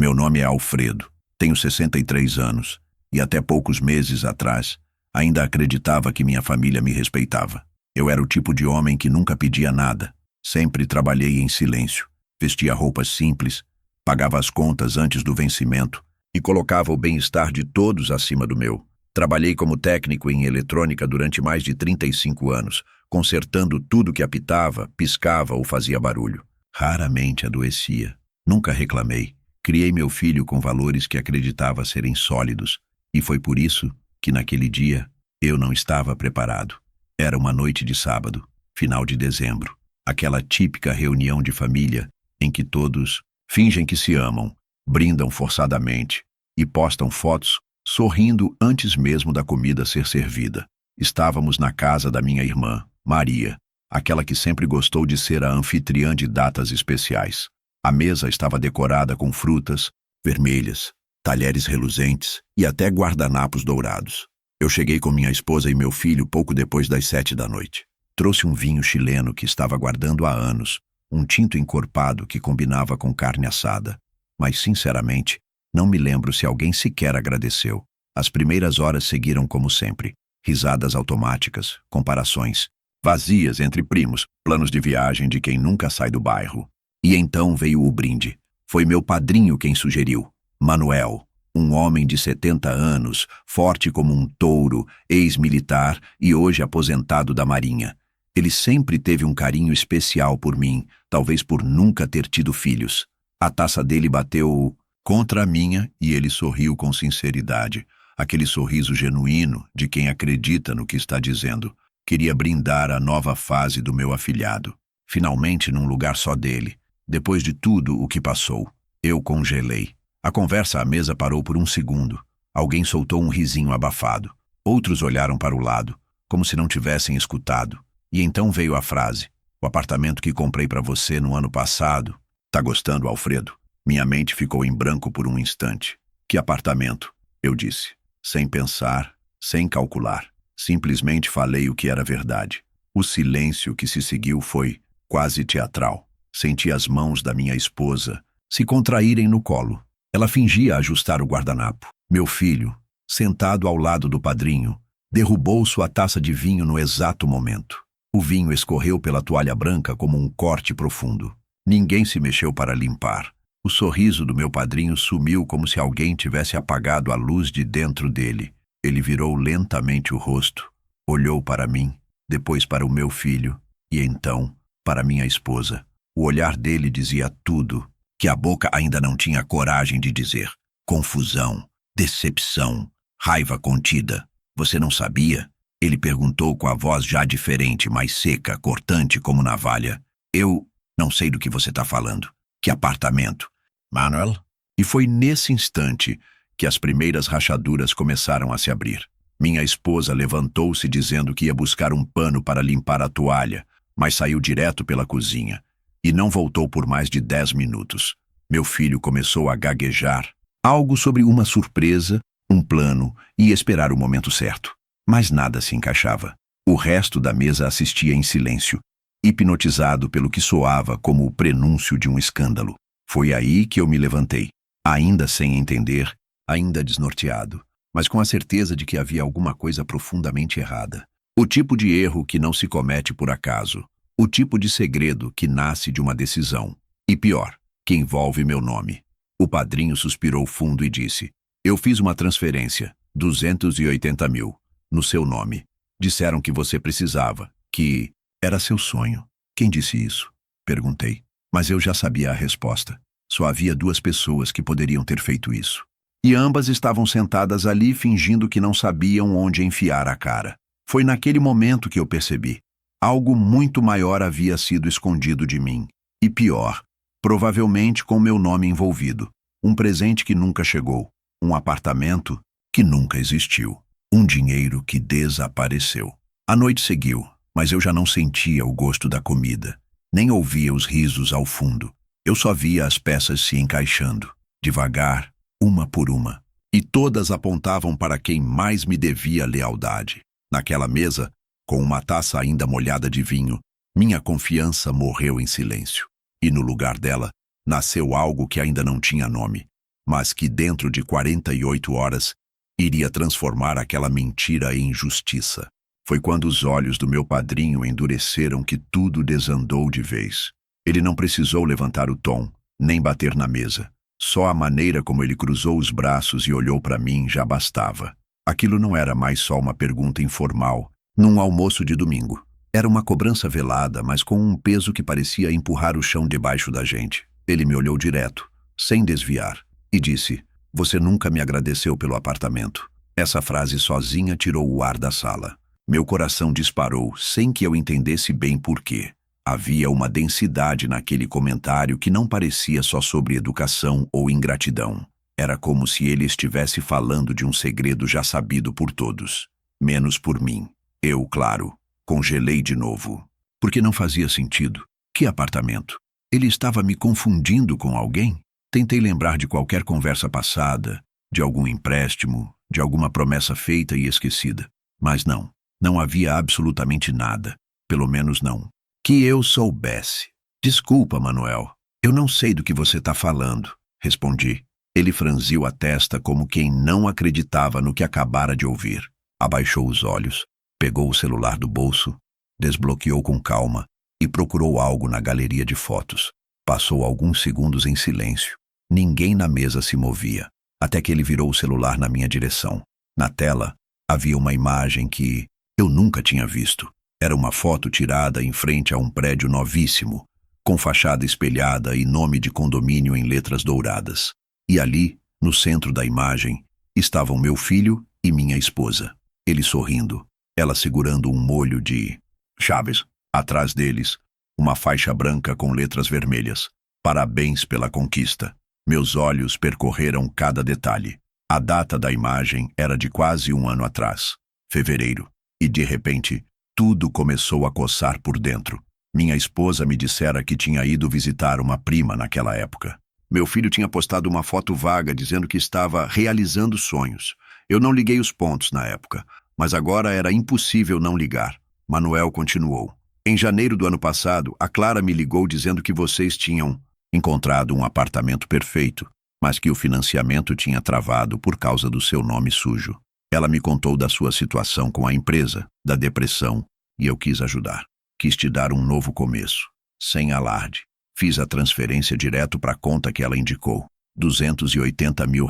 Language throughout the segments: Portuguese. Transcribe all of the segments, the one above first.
Meu nome é Alfredo, tenho 63 anos e até poucos meses atrás ainda acreditava que minha família me respeitava. Eu era o tipo de homem que nunca pedia nada, sempre trabalhei em silêncio, vestia roupas simples, pagava as contas antes do vencimento e colocava o bem-estar de todos acima do meu. Trabalhei como técnico em eletrônica durante mais de 35 anos, consertando tudo que apitava, piscava ou fazia barulho. Raramente adoecia. Nunca reclamei. Criei meu filho com valores que acreditava serem sólidos, e foi por isso que naquele dia eu não estava preparado. Era uma noite de sábado, final de dezembro, aquela típica reunião de família em que todos fingem que se amam, brindam forçadamente e postam fotos sorrindo antes mesmo da comida ser servida. Estávamos na casa da minha irmã, Maria, aquela que sempre gostou de ser a anfitriã de datas especiais. A mesa estava decorada com frutas vermelhas, talheres reluzentes e até guardanapos dourados. Eu cheguei com minha esposa e meu filho pouco depois das 7 da noite. Trouxe um vinho chileno que estava guardando há anos, um tinto encorpado que combinava com carne assada. Mas, sinceramente, não me lembro se alguém sequer agradeceu. As primeiras horas seguiram como sempre. Risadas automáticas, comparações, vazias entre primos, planos de viagem de quem nunca sai do bairro. E então veio o brinde. Foi meu padrinho quem sugeriu. Manuel, um homem de 70 anos, forte como um touro, ex-militar e hoje aposentado da Marinha. Ele sempre teve um carinho especial por mim, talvez por nunca ter tido filhos. A taça dele bateu contra a minha e ele sorriu com sinceridade. Aquele sorriso genuíno de quem acredita no que está dizendo. Queria brindar a nova fase do meu afilhado. Finalmente num lugar só dele. Depois de tudo o que passou, eu congelei. A conversa à mesa parou por um segundo. Alguém soltou um risinho abafado. Outros olharam para o lado, como se não tivessem escutado. E então veio a frase: "O apartamento que comprei para você no ano passado." "Tá gostando, Alfredo?" Minha mente ficou em branco por um instante. "Que apartamento?" eu disse. Sem pensar, sem calcular. Simplesmente falei o que era verdade. O silêncio que se seguiu foi quase teatral. Senti as mãos da minha esposa se contraírem no colo. Ela fingia ajustar o guardanapo. Meu filho, sentado ao lado do padrinho, derrubou sua taça de vinho no exato momento. O vinho escorreu pela toalha branca como um corte profundo. Ninguém se mexeu para limpar. O sorriso do meu padrinho sumiu como se alguém tivesse apagado a luz de dentro dele. Ele virou lentamente o rosto, olhou para mim, depois para o meu filho e então para minha esposa. O olhar dele dizia tudo que a boca ainda não tinha coragem de dizer. Confusão, decepção, raiva contida. "Você não sabia?" ele perguntou com a voz já diferente, mais seca, cortante como navalha. "Eu não sei do que você está falando." "Que apartamento?" "Manuel?" E foi nesse instante que as primeiras rachaduras começaram a se abrir. Minha esposa levantou-se dizendo que ia buscar um pano para limpar a toalha, mas saiu direto pela cozinha e não voltou por mais de 10 minutos. Meu filho começou a gaguejar, algo sobre uma surpresa, um plano e esperar o momento certo. Mas nada se encaixava. O resto da mesa assistia em silêncio, hipnotizado pelo que soava como o prenúncio de um escândalo. Foi aí que eu me levantei, ainda sem entender, ainda desnorteado, mas com a certeza de que havia alguma coisa profundamente errada. O tipo de erro que não se comete por acaso. O tipo de segredo que nasce de uma decisão. E pior, que envolve meu nome. O padrinho suspirou fundo e disse: "Eu fiz uma transferência, 280 mil, no seu nome. Disseram que você precisava, que era seu sonho." "Quem disse isso?" perguntei. Mas eu já sabia a resposta. Só havia 2 pessoas que poderiam ter feito isso. E ambas estavam sentadas ali fingindo que não sabiam onde enfiar a cara. Foi naquele momento que eu percebi. Algo muito maior havia sido escondido de mim. E pior, provavelmente com meu nome envolvido. Um presente que nunca chegou. Um apartamento que nunca existiu. Um dinheiro que desapareceu. A noite seguiu, mas eu já não sentia o gosto da comida. Nem ouvia os risos ao fundo. Eu só via as peças se encaixando, devagar, uma por uma. E todas apontavam para quem mais me devia lealdade. Naquela mesa, com uma taça ainda molhada de vinho, minha confiança morreu em silêncio. E no lugar dela, nasceu algo que ainda não tinha nome. mas que dentro de 48 horas iria transformar aquela mentira em justiça. Foi quando os olhos do meu padrinho endureceram que tudo desandou de vez. Ele não precisou levantar o tom, nem bater na mesa. Só a maneira como ele cruzou os braços e olhou para mim já bastava. Aquilo não era mais só uma pergunta informal, num almoço de domingo. Era uma cobrança velada, mas com um peso que parecia empurrar o chão debaixo da gente. Ele me olhou direto, sem desviar, e disse: "Você nunca me agradeceu pelo apartamento." Essa frase sozinha tirou o ar da sala. Meu coração disparou, sem que eu entendesse bem por quê. Havia uma densidade naquele comentário que não parecia só sobre educação ou ingratidão. Era como se ele estivesse falando de um segredo já sabido por todos, menos por mim. Eu, claro, congelei de novo. Porque não fazia sentido. Que apartamento? Ele estava me confundindo com alguém? Tentei lembrar de qualquer conversa passada, de algum empréstimo, de alguma promessa feita e esquecida. Mas não. Não havia absolutamente nada. Pelo menos não que eu soubesse. "Desculpa, Manuel. Eu não sei do que você está falando", respondi. Ele franziu a testa como quem não acreditava no que acabara de ouvir. Abaixou os olhos, pegou o celular do bolso, desbloqueou com calma e procurou algo na galeria de fotos. Passou alguns segundos em silêncio. Ninguém na mesa se movia, até que ele virou o celular na minha direção. Na tela, havia uma imagem que eu nunca tinha visto. Era uma foto tirada em frente a um prédio novíssimo, com fachada espelhada e nome de condomínio em letras douradas. E ali, no centro da imagem, estavam meu filho e minha esposa. Ele sorrindo, ela segurando um molho de chaves. Atrás deles, uma faixa branca com letras vermelhas. "Parabéns pela conquista." Meus olhos percorreram cada detalhe. A data da imagem era de quase um ano atrás, fevereiro, e de repente, tudo começou a coçar por dentro. Minha esposa me dissera que tinha ido visitar uma prima naquela época. Meu filho tinha postado uma foto vaga dizendo que estava realizando sonhos. Eu não liguei os pontos na época, mas agora era impossível não ligar. Manuel continuou: "Em janeiro do ano passado, a Clara me ligou dizendo que vocês tinham encontrado um apartamento perfeito, mas que o financiamento tinha travado por causa do seu nome sujo. Ela me contou da sua situação com a empresa, da depressão, e eu quis ajudar. Quis te dar um novo começo, sem alarde. Fiz a transferência direto para a conta que ela indicou, R$ 280 mil.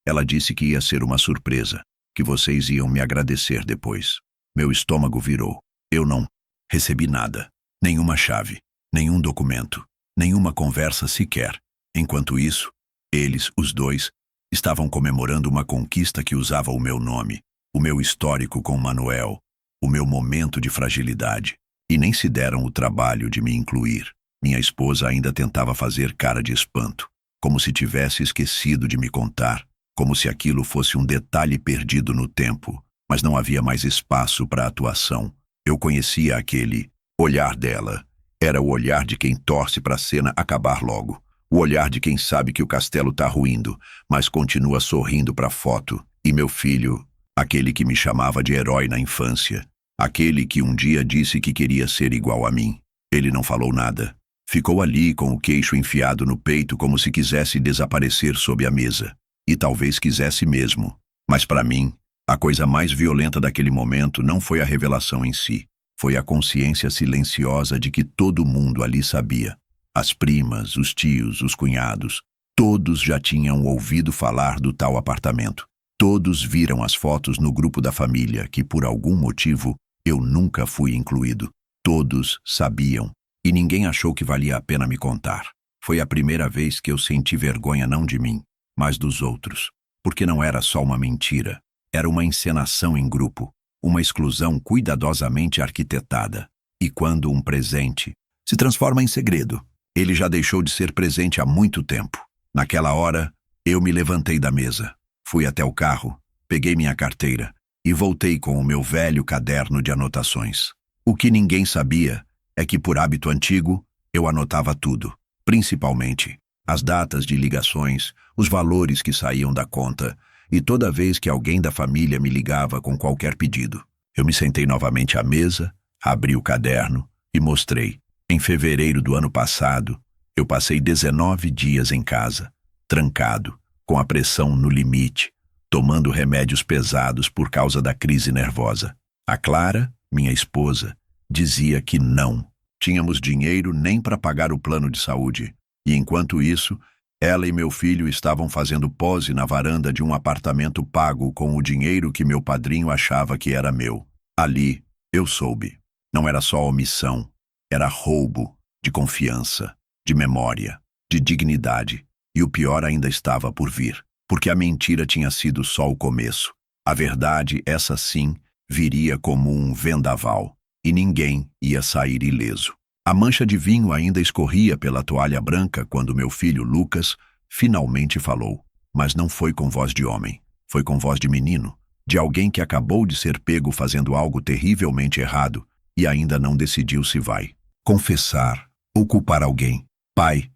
Ela disse que ia ser uma surpresa, que vocês iam me agradecer depois." Meu estômago virou. Eu não recebi nada, nenhuma chave, nenhum documento, nenhuma conversa sequer. Enquanto isso, eles, os dois, estavam comemorando uma conquista que usava o meu nome, o meu histórico com Manuel, o meu momento de fragilidade, e nem se deram o trabalho de me incluir. Minha esposa ainda tentava fazer cara de espanto, como se tivesse esquecido de me contar, como se aquilo fosse um detalhe perdido no tempo, mas não havia mais espaço para atuação. Eu conhecia aquele olhar dela. Era o olhar de quem torce para a cena acabar logo. O olhar de quem sabe que o castelo está ruindo, mas continua sorrindo para a foto. E meu filho, aquele que me chamava de herói na infância, aquele que um dia disse que queria ser igual a mim. Ele não falou nada. Ficou ali com o queixo enfiado no peito como se quisesse desaparecer sob a mesa. E talvez quisesse mesmo. Mas para mim, a coisa mais violenta daquele momento não foi a revelação em si. Foi a consciência silenciosa de que todo mundo ali sabia. As primas, os tios, os cunhados, todos já tinham ouvido falar do tal apartamento. Todos viram as fotos no grupo da família, que por algum motivo eu nunca fui incluído. Todos sabiam, e ninguém achou que valia a pena me contar. Foi a primeira vez que eu senti vergonha não de mim, mas dos outros. Porque não era só uma mentira, era uma encenação em grupo, uma exclusão cuidadosamente arquitetada. E quando um presente se transforma em segredo, ele já deixou de ser presente há muito tempo. Naquela hora, eu me levantei da mesa, fui até o carro, peguei minha carteira e voltei com o meu velho caderno de anotações. O que ninguém sabia é que, por hábito antigo, eu anotava tudo, principalmente as datas de ligações, os valores que saíam da conta, e toda vez que alguém da família me ligava com qualquer pedido. Eu me sentei novamente à mesa, abri o caderno e mostrei. Em fevereiro do ano passado, eu passei 19 dias em casa, trancado, com a pressão no limite, tomando remédios pesados por causa da crise nervosa. A Clara, minha esposa, dizia que não tínhamos dinheiro nem para pagar o plano de saúde. E enquanto isso, ela e meu filho estavam fazendo pose na varanda de um apartamento pago com o dinheiro que meu padrinho achava que era meu. Ali, eu soube. Não era só omissão, era roubo de confiança, de memória, de dignidade. E o pior ainda estava por vir, porque a mentira tinha sido só o começo. A verdade, essa sim, viria como um vendaval, e ninguém ia sair ileso. A mancha de vinho ainda escorria pela toalha branca quando meu filho Lucas finalmente falou. Mas não foi com voz de homem, foi com voz de menino, de alguém que acabou de ser pego fazendo algo terrivelmente errado e ainda não decidiu se vai confessar ou culpar alguém. Pai,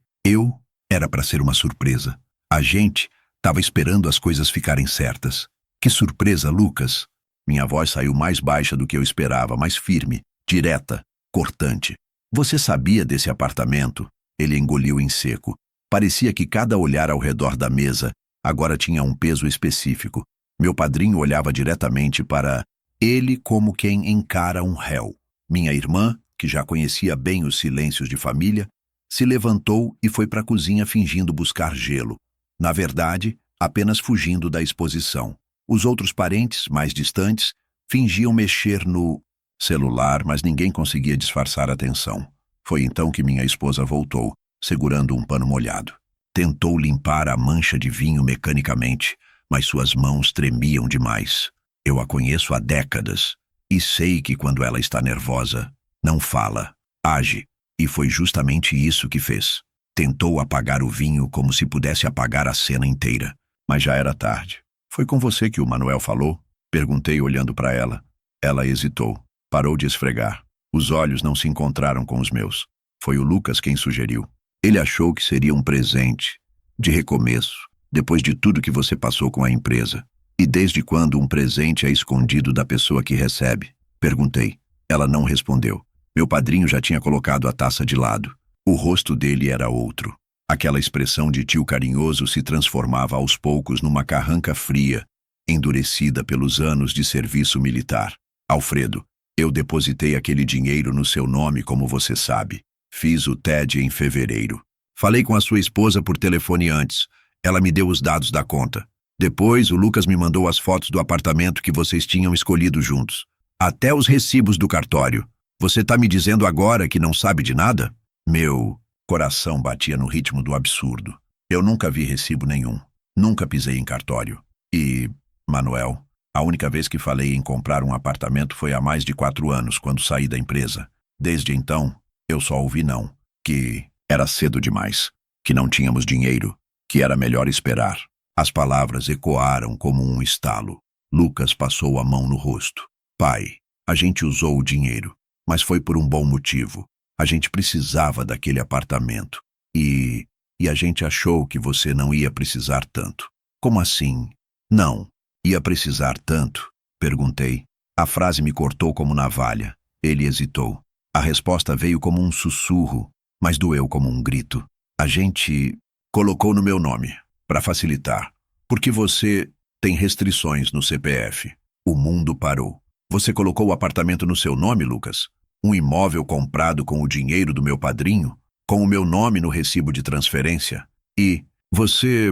era para ser uma surpresa. A gente estava esperando as coisas ficarem certas. Que surpresa, Lucas! Minha voz saiu mais baixa do que eu esperava, mais firme, direta, cortante. Você sabia desse apartamento? Ele engoliu em seco. Parecia que cada olhar ao redor da mesa agora tinha um peso específico. Meu padrinho olhava diretamente para ele como quem encara um réu. Minha irmã, que já conhecia bem os silêncios de família, se levantou e foi para a cozinha fingindo buscar gelo. Na verdade, apenas fugindo da exposição. Os outros parentes, mais distantes, fingiam mexer no celular, mas ninguém conseguia disfarçar a atenção. Foi então que minha esposa voltou, segurando um pano molhado. Tentou limpar a mancha de vinho mecanicamente, mas suas mãos tremiam demais. Eu a conheço há décadas e sei que quando ela está nervosa, não fala, age. E foi justamente isso que fez. Tentou apagar o vinho como se pudesse apagar a cena inteira, mas já era tarde. Foi com você que o Manuel falou? Perguntei olhando para ela. Ela hesitou. Parou de esfregar. Os olhos não se encontraram com os meus. Foi o Lucas quem sugeriu. Ele achou que seria um presente, de recomeço, depois de tudo que você passou com a empresa. E desde quando um presente é escondido da pessoa que recebe? Perguntei. Ela não respondeu. Meu padrinho já tinha colocado a taça de lado. O rosto dele era outro. Aquela expressão de tio carinhoso se transformava aos poucos numa carranca fria, endurecida pelos anos de serviço militar. Alfredo, eu depositei aquele dinheiro no seu nome, como você sabe. Fiz o TED em fevereiro. Falei com a sua esposa por telefone antes. Ela me deu os dados da conta. Depois, o Lucas me mandou as fotos do apartamento que vocês tinham escolhido juntos. Até os recibos do cartório. Você tá me dizendo agora que não sabe de nada? Meu coração batia no ritmo do absurdo. Eu nunca vi recibo nenhum. Nunca pisei em cartório. E, Manuel, a única vez que falei em comprar um apartamento foi há mais de 4 anos, quando saí da empresa. Desde então, eu só ouvi não. Que era cedo demais. Que não tínhamos dinheiro. Que era melhor esperar. As palavras ecoaram como um estalo. Lucas passou a mão no rosto. Pai, a gente usou o dinheiro, mas foi por um bom motivo. A gente precisava daquele apartamento. E a gente achou que você não ia precisar tanto. Como assim? Não. Ia precisar tanto? Perguntei. A frase me cortou como navalha. Ele hesitou. A resposta veio como um sussurro, mas doeu como um grito. A gente colocou no meu nome, para facilitar. Porque você tem restrições no CPF. O mundo parou. Você colocou o apartamento no seu nome, Lucas? Um imóvel comprado com o dinheiro do meu padrinho, com o meu nome no recibo de transferência. E você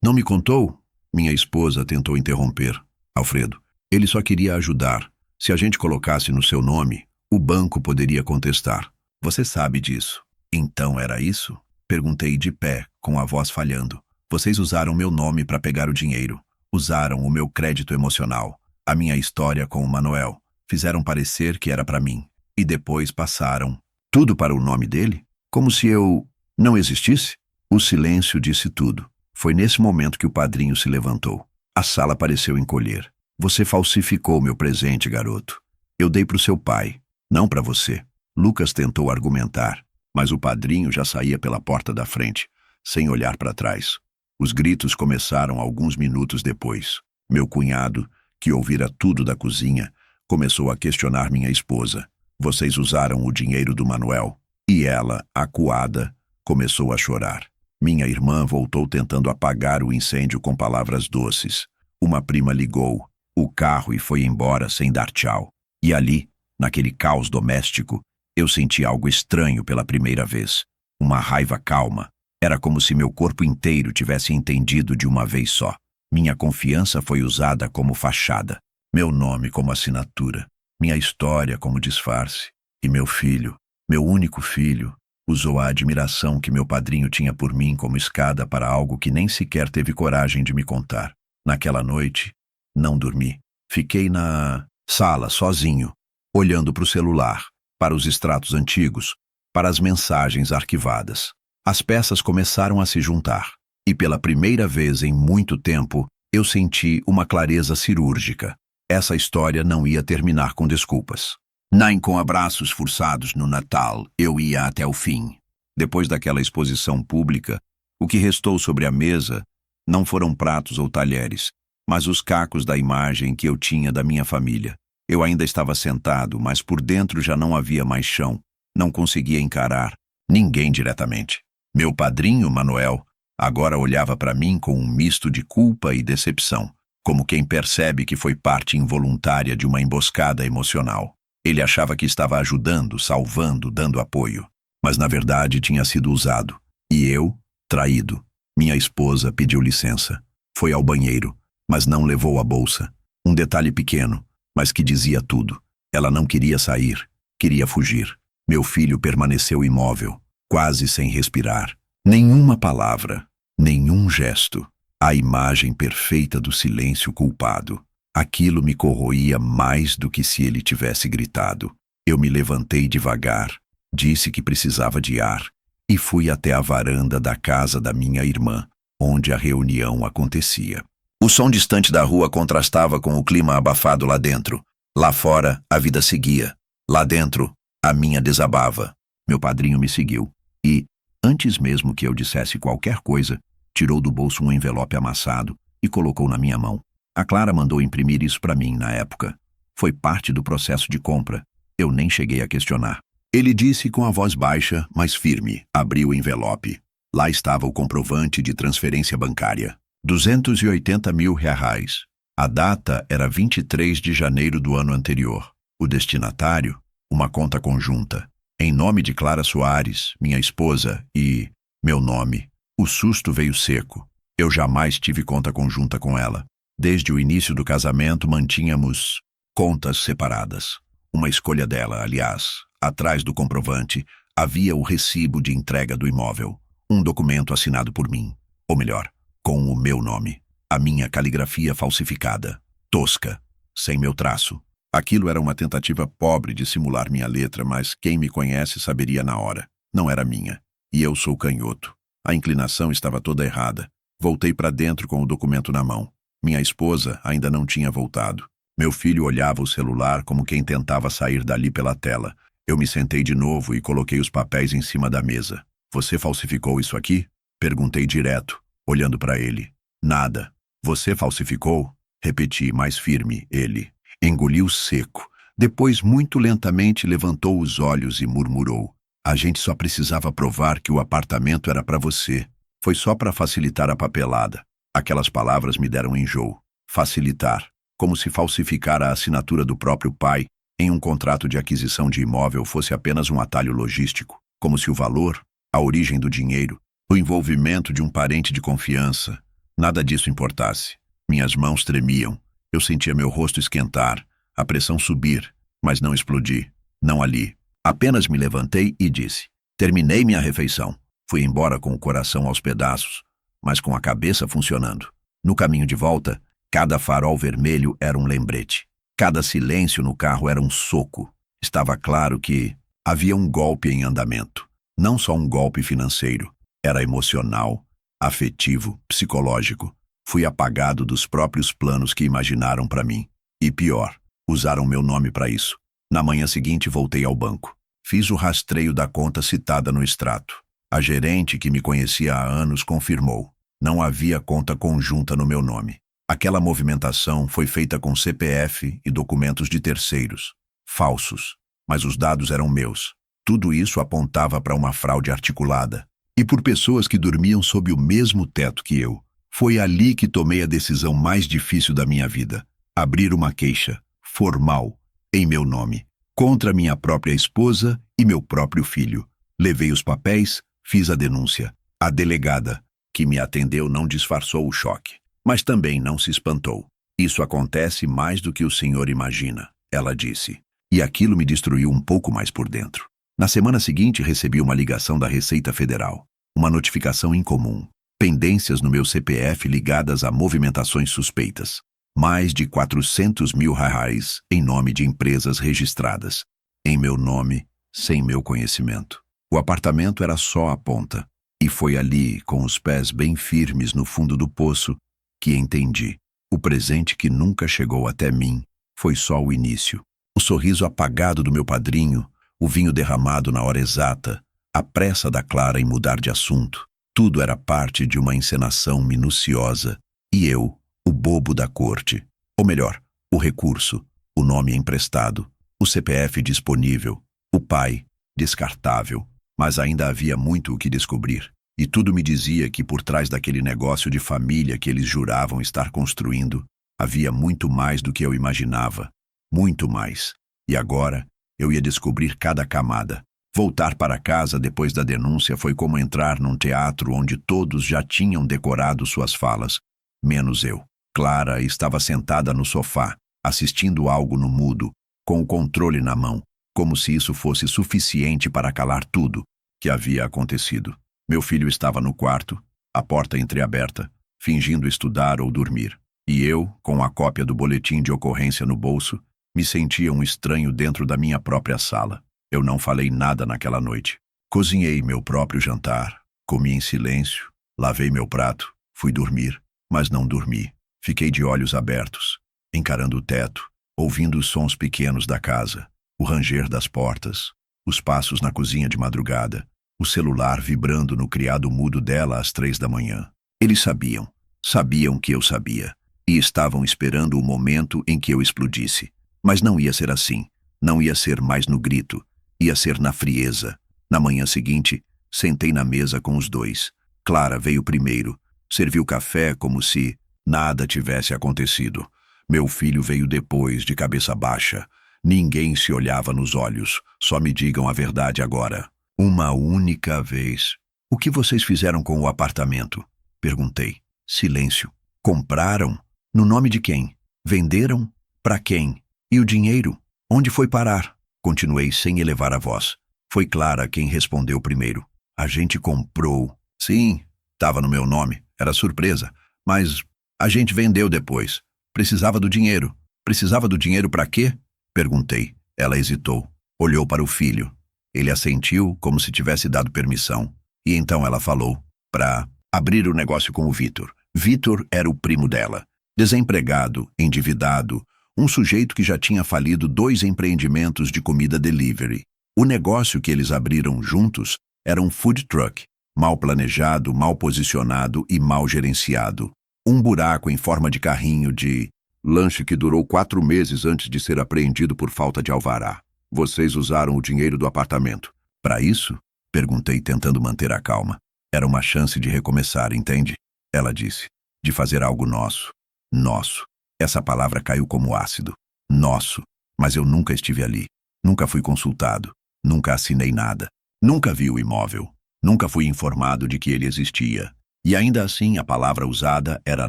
não me contou? Minha esposa tentou interromper. Alfredo, ele só queria ajudar. Se a gente colocasse no seu nome, o banco poderia contestar. Você sabe disso. Então era isso? Perguntei de pé, com a voz falhando. Vocês usaram meu nome para pegar o dinheiro. Usaram o meu crédito emocional. A minha história com o Manuel. Fizeram parecer que era para mim. E depois passaram tudo para o nome dele? Como se eu não existisse? O silêncio disse tudo. Foi nesse momento que o padrinho se levantou. A sala pareceu encolher. Você falsificou meu presente, garoto. Eu dei para o seu pai, não para você. Lucas tentou argumentar, mas o padrinho já saía pela porta da frente, sem olhar para trás. Os gritos começaram alguns minutos depois. Meu cunhado, que ouvira tudo da cozinha, começou a questionar minha esposa. Vocês usaram o dinheiro do Manuel? E ela, acuada, começou a chorar. Minha irmã voltou tentando apagar o incêndio com palavras doces. Uma prima ligou o carro e foi embora sem dar tchau. E ali, naquele caos doméstico, eu senti algo estranho pela primeira vez. Uma raiva calma. Era como se meu corpo inteiro tivesse entendido de uma vez só. Minha confiança foi usada como fachada. Meu nome como assinatura. Minha história como disfarce. E meu filho, meu único filho, usou a admiração que meu padrinho tinha por mim como escada para algo que nem sequer teve coragem de me contar. Naquela noite, não dormi. Fiquei na sala, sozinho, olhando para o celular, para os extratos antigos, para as mensagens arquivadas. As peças começaram a se juntar, e pela primeira vez em muito tempo, eu senti uma clareza cirúrgica. Essa história não ia terminar com desculpas. Nem com abraços forçados no Natal, eu ia até o fim. Depois daquela exposição pública, o que restou sobre a mesa não foram pratos ou talheres, mas os cacos da imagem que eu tinha da minha família. Eu ainda estava sentado, mas por dentro já não havia mais chão. Não conseguia encarar ninguém diretamente. Meu padrinho, Manuel, agora olhava para mim com um misto de culpa e decepção, como quem percebe que foi parte involuntária de uma emboscada emocional. Ele achava que estava ajudando, salvando, dando apoio, mas na verdade tinha sido usado. E eu, traído. Minha esposa pediu licença. Foi ao banheiro, mas não levou a bolsa. Um detalhe pequeno, mas que dizia tudo. Ela não queria sair, queria fugir. Meu filho permaneceu imóvel, quase sem respirar. Nenhuma palavra, nenhum gesto. A imagem perfeita do silêncio culpado. Aquilo me corroía mais do que se ele tivesse gritado. Eu me levantei devagar, disse que precisava de ar e fui até a varanda da casa da minha irmã, onde a reunião acontecia. O som distante da rua contrastava com o clima abafado lá dentro. Lá fora, a vida seguia. Lá dentro, a minha desabava. Meu padrinho me seguiu e, antes mesmo que eu dissesse qualquer coisa, tirou do bolso um envelope amassado e colocou na minha mão. A Clara mandou imprimir isso para mim na época. Foi parte do processo de compra. Eu nem cheguei a questionar. Ele disse com a voz baixa, mas firme. Abriu o envelope. Lá estava o comprovante de transferência bancária. 280 mil reais. A data era 23 de janeiro do ano anterior. O destinatário, uma conta conjunta. Em nome de Clara Soares, minha esposa, e meu nome. O susto veio seco. Eu jamais tive conta conjunta com ela. Desde o início do casamento mantínhamos contas separadas. Uma escolha dela, aliás. Atrás do comprovante havia o recibo de entrega do imóvel. Um documento assinado por mim. Ou melhor, com o meu nome. A minha caligrafia falsificada. Tosca. Sem meu traço. Aquilo era uma tentativa pobre de simular minha letra, mas quem me conhece saberia na hora. Não era minha. E eu sou canhoto. A inclinação estava toda errada. Voltei para dentro com o documento na mão. Minha esposa ainda não tinha voltado. Meu filho olhava o celular como quem tentava sair dali pela tela. Eu me sentei de novo e coloquei os papéis em cima da mesa. Você falsificou isso aqui? Perguntei direto, olhando para ele. Nada. Você falsificou? Repeti, mais firme, ele. Engoliu seco. Depois, muito lentamente, levantou os olhos e murmurou. A gente só precisava provar que o apartamento era para você. Foi só para facilitar a papelada. Aquelas palavras me deram enjoo. Facilitar. Como se falsificar a assinatura do próprio pai em um contrato de aquisição de imóvel fosse apenas um atalho logístico. Como se o valor, a origem do dinheiro, o envolvimento de um parente de confiança, nada disso importasse. Minhas mãos tremiam. Eu sentia meu rosto esquentar, a pressão subir, mas não explodi. Não ali. Apenas me levantei e disse. Terminei minha refeição. Fui embora com o coração aos pedaços, mas com a cabeça funcionando. No caminho de volta, cada farol vermelho era um lembrete. Cada silêncio no carro era um soco. Estava claro que havia um golpe em andamento. Não só um golpe financeiro. Era emocional, afetivo, psicológico. Fui apagado dos próprios planos que imaginaram para mim. E pior, usaram meu nome para isso. Na manhã seguinte voltei ao banco. Fiz o rastreio da conta citada no extrato. A gerente, que me conhecia há anos, confirmou. Não havia conta conjunta no meu nome. Aquela movimentação foi feita com CPF e documentos de terceiros. Falsos. Mas os dados eram meus. Tudo isso apontava para uma fraude articulada. e por pessoas que dormiam sob o mesmo teto que eu. Foi ali que tomei a decisão mais difícil da minha vida: abrir uma queixa, formal, em meu nome, contra minha própria esposa e meu próprio filho. Levei os papéis, fiz a denúncia. A delegada, que me atendeu, não disfarçou o choque, mas também não se espantou. Isso acontece mais do que o senhor imagina, ela disse. E aquilo me destruiu um pouco mais por dentro. Na semana seguinte, recebi uma ligação da Receita Federal. Uma notificação incomum. Pendências no meu CPF ligadas a movimentações suspeitas. Mais de 400 mil reais em nome de empresas registradas. Em meu nome, sem meu conhecimento. O apartamento era só a ponta. E foi ali, com os pés bem firmes no fundo do poço, que entendi. O presente que nunca chegou até mim foi só o início. O sorriso apagado do meu padrinho, o vinho derramado na hora exata, a pressa da Clara em mudar de assunto. Tudo era parte de uma encenação minuciosa. E eu, o bobo da corte. Ou melhor, o recurso, o nome emprestado, o CPF disponível, o pai descartável. Mas ainda havia muito o que descobrir. E tudo me dizia que por trás daquele negócio de família que eles juravam estar construindo, havia muito mais do que eu imaginava. Muito mais. E agora, eu ia descobrir cada camada. Voltar para casa depois da denúncia foi como entrar num teatro onde todos já tinham decorado suas falas, menos eu. Clara estava sentada no sofá, assistindo algo no mudo, com o controle na mão, como se isso fosse suficiente para calar tudo que havia acontecido. Meu filho estava no quarto, a porta entreaberta, fingindo estudar ou dormir. E eu, com a cópia do boletim de ocorrência no bolso, me sentia um estranho dentro da minha própria sala. Eu não falei nada naquela noite. Cozinhei meu próprio jantar, comi em silêncio, lavei meu prato, fui dormir, mas não dormi. Fiquei de olhos abertos, encarando o teto, ouvindo os sons pequenos da casa, o ranger das portas, os passos na cozinha de madrugada, o celular vibrando no criado mudo dela às 3 da manhã. Eles sabiam que eu sabia, e estavam esperando o momento em que eu explodisse. Mas não ia ser assim, não ia ser mais no grito, ia ser na frieza. Na manhã seguinte, sentei na mesa com os dois. Clara veio primeiro, serviu café como se nada tivesse acontecido. Meu filho veio depois, de cabeça baixa. Ninguém se olhava nos olhos, só me digam a verdade agora. Uma única vez. O que vocês fizeram com o apartamento? Perguntei. Silêncio. Compraram? No nome de quem? Venderam? Para quem? E o dinheiro? Onde foi parar? Continuei sem elevar a voz. Foi Clara quem respondeu primeiro. A gente comprou. Sim, estava no meu nome. Era surpresa. Mas a gente vendeu depois. Precisava do dinheiro. Precisava do dinheiro para quê? Perguntei. Ela hesitou. Olhou para o filho. Ele assentiu como se tivesse dado permissão. E então ela falou. Para abrir o negócio com o Vitor. Vitor era o primo dela. Desempregado, endividado, um sujeito que já tinha falido 2 empreendimentos de comida delivery. O negócio que eles abriram juntos era um food truck, mal planejado, mal posicionado e mal gerenciado. Um buraco em forma de carrinho de lanche que durou 4 meses antes de ser apreendido por falta de alvará. Vocês usaram o dinheiro do apartamento. Para isso? Perguntei, tentando manter a calma. Era uma chance de recomeçar, entende? Ela disse. De fazer algo nosso. Nosso. Essa palavra caiu como ácido. Nosso. Mas eu nunca estive ali. Nunca fui consultado. Nunca assinei nada. Nunca vi o imóvel. Nunca fui informado de que ele existia. E ainda assim a palavra usada era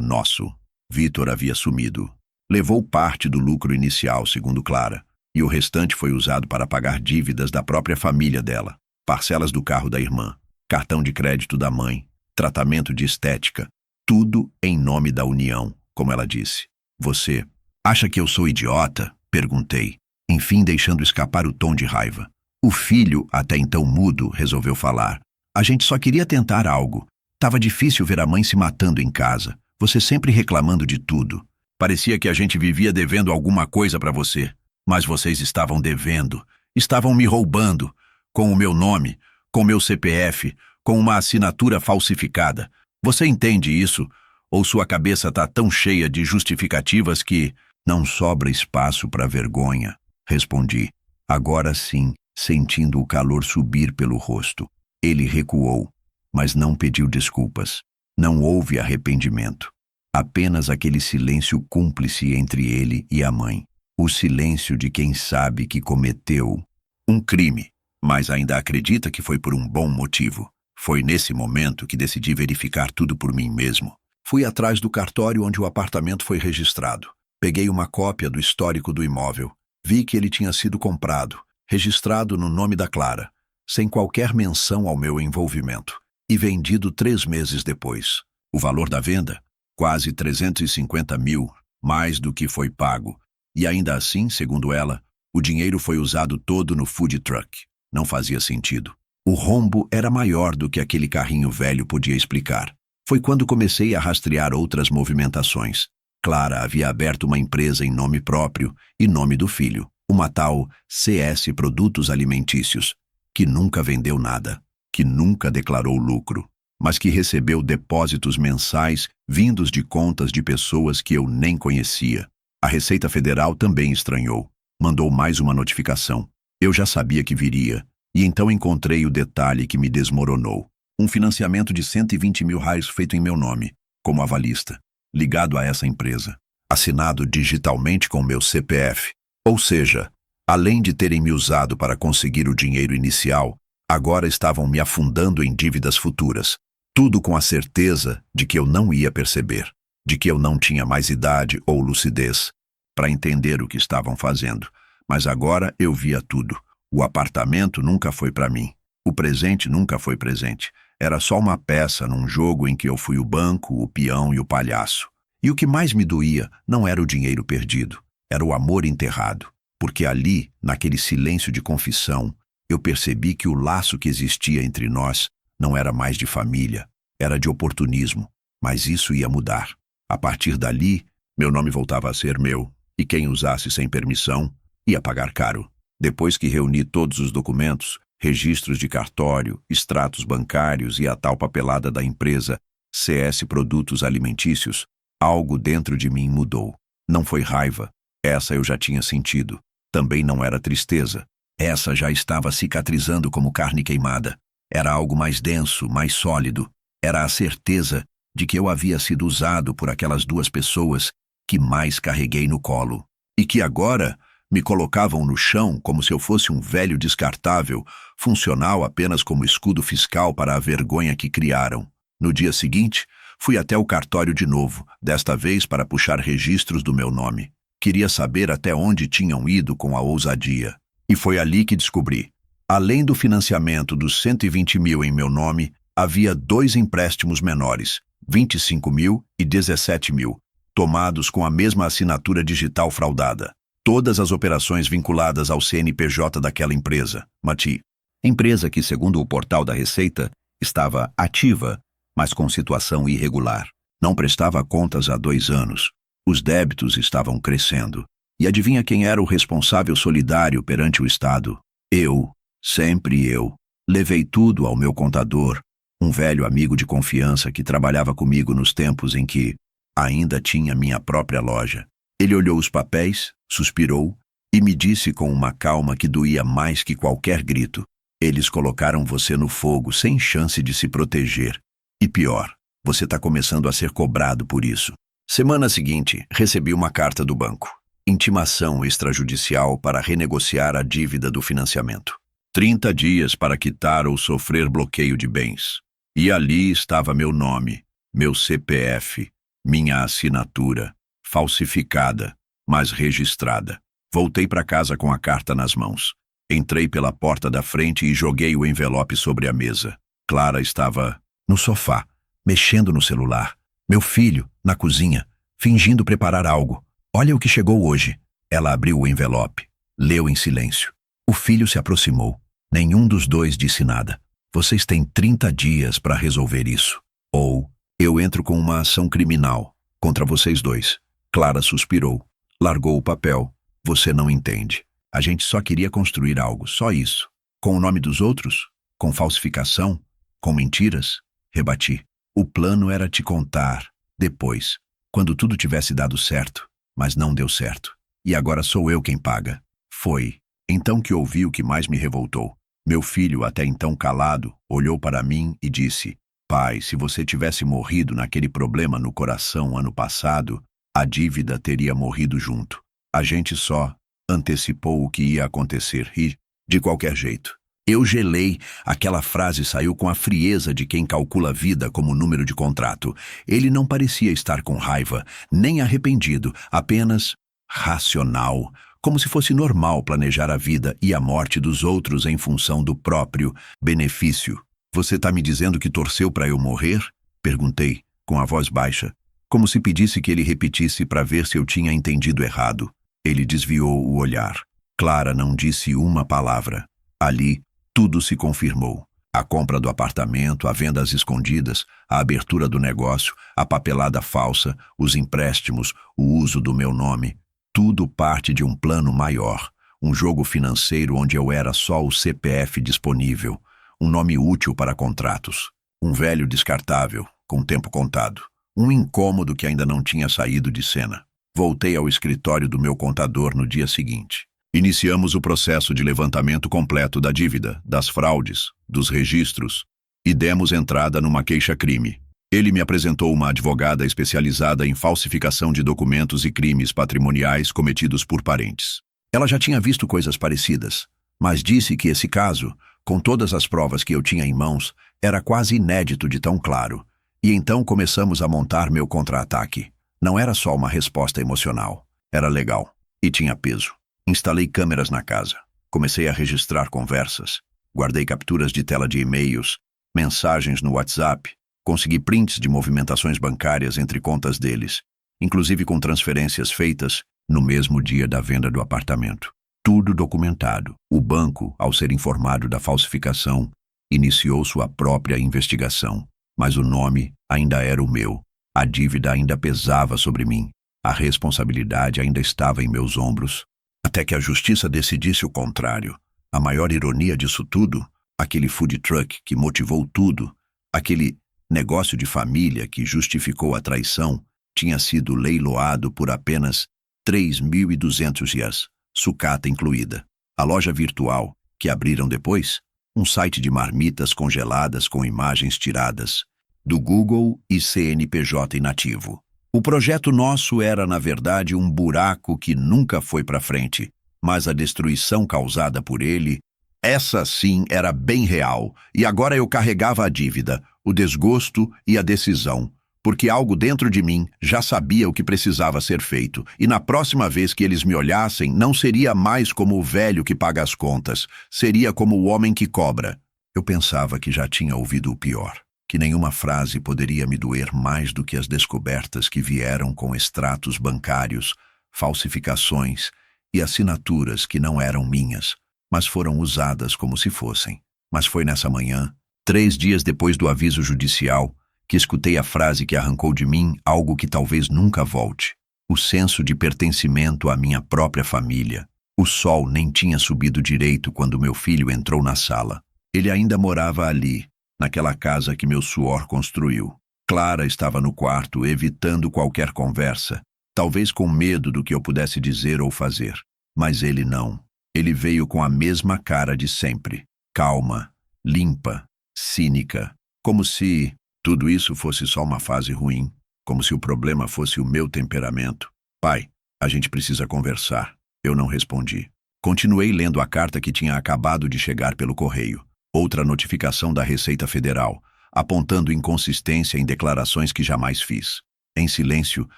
nosso. Vitor havia sumido. Levou parte do lucro inicial, segundo Clara, e o restante foi usado para pagar dívidas da própria família dela, parcelas do carro da irmã, cartão de crédito da mãe, tratamento de estética, tudo em nome da união, como ela disse. Você acha que eu sou idiota? Perguntei, enfim deixando escapar o tom de raiva. O filho, até então mudo, resolveu falar. A gente só queria tentar algo. Tava difícil ver a mãe se matando em casa. Você sempre reclamando de tudo. Parecia que a gente vivia devendo alguma coisa para você. Mas vocês estavam devendo. Estavam me roubando. Com o meu nome, com meu CPF, com uma assinatura falsificada. Você entende isso? Ou sua cabeça tá tão cheia de justificativas que não sobra espaço para vergonha? Respondi. Agora sim, sentindo o calor subir pelo rosto. Ele recuou. mas não pediu desculpas. Não houve arrependimento. Apenas aquele silêncio cúmplice entre ele e a mãe. O silêncio de quem sabe que cometeu um crime, mas ainda acredita que foi por um bom motivo. Foi nesse momento que decidi verificar tudo por mim mesmo. Fui atrás do cartório onde o apartamento foi registrado. Peguei uma cópia do histórico do imóvel. Vi que ele tinha sido comprado, registrado no nome da Clara, sem qualquer menção ao meu envolvimento, e vendido 3 meses depois. O valor da venda? Quase 350 mil, mais do que foi pago. E ainda assim, segundo ela, o dinheiro foi usado todo no food truck. Não fazia sentido. O rombo era maior do que aquele carrinho velho podia explicar. Foi quando comecei a rastrear outras movimentações. Clara havia aberto uma empresa em nome próprio e nome do filho, uma tal CS Produtos Alimentícios, que nunca vendeu nada, que nunca declarou lucro, mas que recebeu depósitos mensais vindos de contas de pessoas que eu nem conhecia. A Receita Federal também estranhou. Mandou mais uma notificação. Eu já sabia que viria, e então encontrei o detalhe que me desmoronou. Um financiamento de 120 mil reais feito em meu nome, como avalista, ligado a essa empresa, assinado digitalmente com meu CPF. Ou seja, além de terem me usado para conseguir o dinheiro inicial, agora estavam me afundando em dívidas futuras. Tudo com a certeza de que eu não ia perceber, de que eu não tinha mais idade ou lucidez para entender o que estavam fazendo. Mas agora eu via tudo. O apartamento nunca foi para mim. O presente nunca foi presente. Era só uma peça num jogo em que eu fui o banco, o peão e o palhaço. E o que mais me doía não era o dinheiro perdido, era o amor enterrado. Porque ali, naquele silêncio de confissão, eu percebi que o laço que existia entre nós não era mais de família, era de oportunismo. Mas isso ia mudar. A partir dali, meu nome voltava a ser meu, e quem usasse sem permissão ia pagar caro. Depois que reuni todos os documentos, registros de cartório, extratos bancários e a tal papelada da empresa CS Produtos Alimentícios, algo dentro de mim mudou. Não foi raiva, essa eu já tinha sentido. Também não era tristeza, essa já estava cicatrizando como carne queimada. Era algo mais denso, mais sólido. Era a certeza de que eu havia sido usado por aquelas 2 pessoas que mais carreguei no colo, e que agora me colocavam no chão como se eu fosse um velho descartável, funcional apenas como escudo fiscal para a vergonha que criaram. No dia seguinte, fui até o cartório de novo, desta vez para puxar registros do meu nome. Queria saber até onde tinham ido com a ousadia. E foi ali que descobri. Além do financiamento dos 120 mil em meu nome, havia 2 empréstimos menores, 25 mil e 17 mil, tomados com a mesma assinatura digital fraudada. Todas as operações vinculadas ao CNPJ daquela empresa, Mati. Empresa que, segundo o portal da Receita, estava ativa, mas com situação irregular. Não prestava contas há 2 anos. Os débitos estavam crescendo. E adivinha quem era o responsável solidário perante o Estado? Eu, sempre eu. Levei tudo ao meu contador, um velho amigo de confiança que trabalhava comigo nos tempos em que ainda tinha minha própria loja. Ele olhou os papéis, suspirou e me disse com uma calma que doía mais que qualquer grito: eles colocaram você no fogo sem chance de se proteger. E pior, você está começando a ser cobrado por isso. Semana seguinte, recebi uma carta do banco. Intimação extrajudicial para renegociar a dívida do financiamento. 30 dias para quitar ou sofrer bloqueio de bens. E ali estava meu nome, meu CPF, minha assinatura, falsificada, mas registrada. Voltei para casa com a carta nas mãos. Entrei pela porta da frente e joguei o envelope sobre a mesa. Clara estava no sofá, mexendo no celular. Meu filho, na cozinha, fingindo preparar algo. Olha o que chegou hoje. Ela abriu o envelope, leu em silêncio. O filho se aproximou. Nenhum dos 2 disse nada. Vocês têm 30 dias para resolver isso. Ou eu entro com uma ação criminal contra vocês 2. Clara suspirou. Largou o papel. Você não entende. A gente só queria construir algo, só isso. Com o nome dos outros? Com falsificação? Com mentiras? Rebati. O plano era te contar, depois, quando tudo tivesse dado certo, mas não deu certo. E agora sou eu quem paga. Foi então que ouvi o que mais me revoltou. Meu filho, até então calado, olhou para mim e disse: Pai, se você tivesse morrido naquele problema no coração ano passado, a dívida teria morrido junto. A gente só antecipou o que ia acontecer e, de qualquer jeito. Eu gelei, aquela frase saiu com a frieza de quem calcula a vida como número de contrato. Ele não parecia estar com raiva, nem arrependido, apenas racional, como se fosse normal planejar a vida e a morte dos outros em função do próprio benefício. Você está me dizendo que torceu para eu morrer? Perguntei, com a voz baixa, como se pedisse que ele repetisse para ver se eu tinha entendido errado. Ele desviou o olhar. Clara não disse uma palavra. Ali, tudo se confirmou. A compra do apartamento, a venda às escondidas, a abertura do negócio, a papelada falsa, os empréstimos, o uso do meu nome. Tudo parte de um plano maior. Um jogo financeiro onde eu era só o CPF disponível. Um nome útil para contratos. Um velho descartável, com tempo contado. Um incômodo que ainda não tinha saído de cena. Voltei ao escritório do meu contador no dia seguinte. Iniciamos o processo de levantamento completo da dívida, das fraudes, dos registros e demos entrada numa queixa-crime. Ele me apresentou uma advogada especializada em falsificação de documentos e crimes patrimoniais cometidos por parentes. Ela já tinha visto coisas parecidas, mas disse que esse caso, com todas as provas que eu tinha em mãos, era quase inédito de tão claro. E então começamos a montar meu contra-ataque. Não era só uma resposta emocional. Era legal. E tinha peso. Instalei câmeras na casa. Comecei a registrar conversas. Guardei capturas de tela de e-mails, mensagens no WhatsApp. Consegui prints de movimentações bancárias entre contas deles, inclusive com transferências feitas no mesmo dia da venda do apartamento. Tudo documentado. O banco, ao ser informado da falsificação, iniciou sua própria investigação. Mas o nome ainda era o meu. A dívida ainda pesava sobre mim. A responsabilidade ainda estava em meus ombros. Até que a justiça decidisse o contrário. A maior ironia disso tudo, aquele food truck que motivou tudo, aquele negócio de família que justificou a traição, tinha sido leiloado por apenas 3.200 ienes, sucata incluída. A loja virtual, que abriram depois, um site de marmitas congeladas com imagens tiradas do Google e CNPJ inativo. O projeto nosso era, na verdade, um buraco que nunca foi para frente, mas a destruição causada por ele, essa sim era bem real, e agora eu carregava a dívida, o desgosto e a decisão, porque algo dentro de mim já sabia o que precisava ser feito, e na próxima vez que eles me olhassem, não seria mais como o velho que paga as contas, seria como o homem que cobra. Eu pensava que já tinha ouvido o pior, que nenhuma frase poderia me doer mais do que as descobertas que vieram com extratos bancários, falsificações e assinaturas que não eram minhas, mas foram usadas como se fossem. Mas foi nessa manhã, 3 dias depois do aviso judicial, que escutei a frase que arrancou de mim algo que talvez nunca volte. O senso de pertencimento à minha própria família. O sol nem tinha subido direito quando meu filho entrou na sala. Ele ainda morava ali, naquela casa que meu suor construiu. Clara estava no quarto, evitando qualquer conversa, talvez com medo do que eu pudesse dizer ou fazer. Mas ele não. Ele veio com a mesma cara de sempre. Calma, limpa, cínica. Como se tudo isso fosse só uma fase ruim. Como se o problema fosse o meu temperamento. Pai, a gente precisa conversar. Eu não respondi. Continuei lendo a carta que tinha acabado de chegar pelo correio. Outra notificação da Receita Federal, apontando inconsistência em declarações que jamais fiz. Em silêncio,